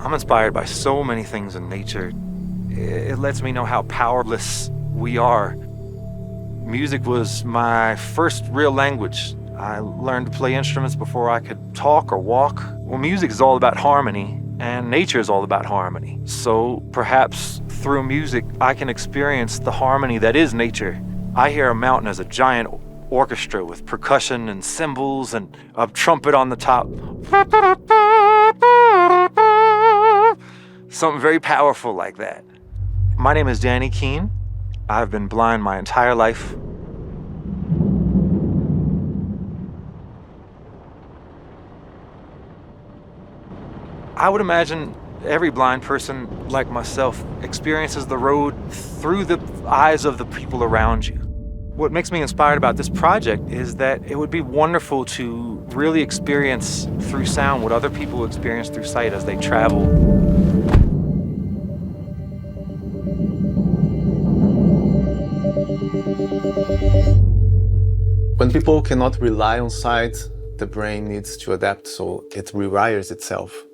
I'm inspired by so many things in nature. It lets me know how powerless we are. Music was my first real language. I learned to play instruments before I could talk or walk. Well, music is all about harmony, and nature is all about harmony. So perhaps through music, I can experience the harmony that is nature. I hear a mountain as a giant orchestra with percussion and cymbals and a trumpet on the top. Something very powerful like that. My name is Danny Kean. I've been blind my entire life. I would imagine every blind person like myself experiences the road through the eyes of the people around you. What makes me inspired about this project is that it would be wonderful to really experience through sound what other people experience through sight as they travel. When people cannot rely on sight, the brain needs to adapt, so it rewires itself.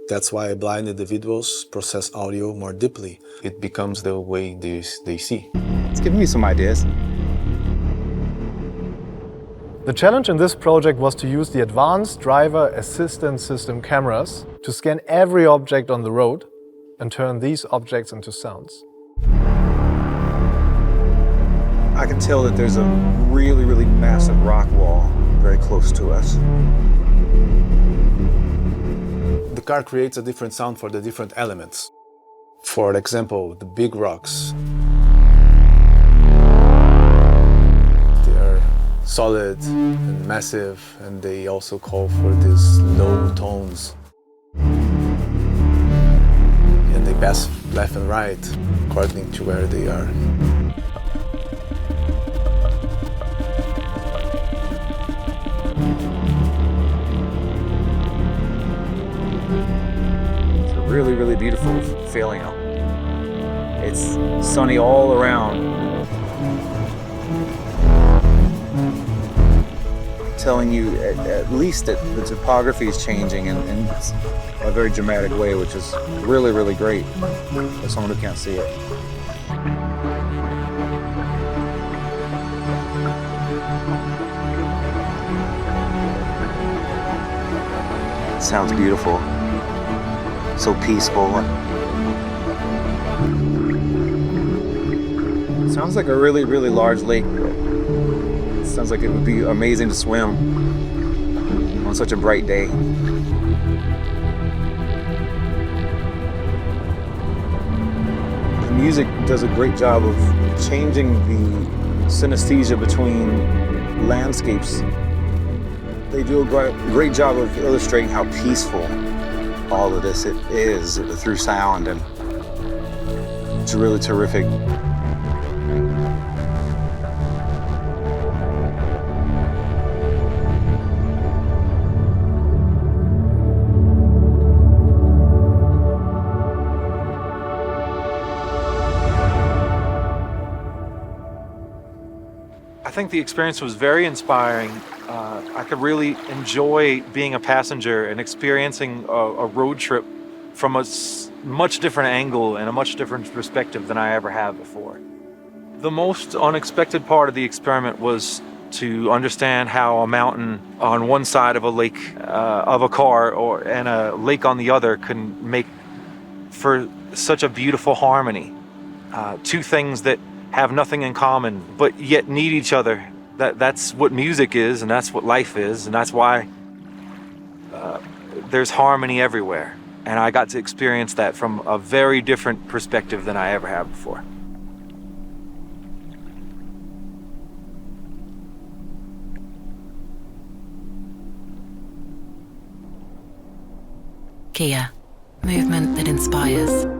That's why blind individuals process audio more deeply. It becomes the way they see. It's giving me some ideas. The challenge in this project was to use the advanced driver assistance system cameras to scan every object on the road and turn these objects into sounds. I can tell that there's a really, really massive rock wall very close to us. The car creates a different sound for the different elements. For example, the big rocks. They are solid and massive, and they also call for these low tones. And they pass left and right according to where they are. Really, really beautiful feeling. It's sunny all around. Telling you at least that the topography is changing in a very dramatic way, which is really, really great for someone who can't see it. It sounds beautiful. So peaceful. Sounds like a really, really large lake. It sounds like it would be amazing to swim on such a bright day. The music does a great job of changing the synesthesia between landscapes. They do a great job of illustrating how peaceful all of this it is through sound, and it's really terrific. I think the experience was very inspiring. I could really enjoy being a passenger and experiencing a road trip from a much different angle and a much different perspective than I ever have before. The most unexpected part of the experiment was to understand how a mountain on one side of a lake of a car and a lake on the other can make for such a beautiful harmony. Two things that have nothing in common but yet need each other. That's what music is, and that's what life is, and that's why there's harmony everywhere. And I got to experience that from a very different perspective than I ever have before. Kia, movement that inspires.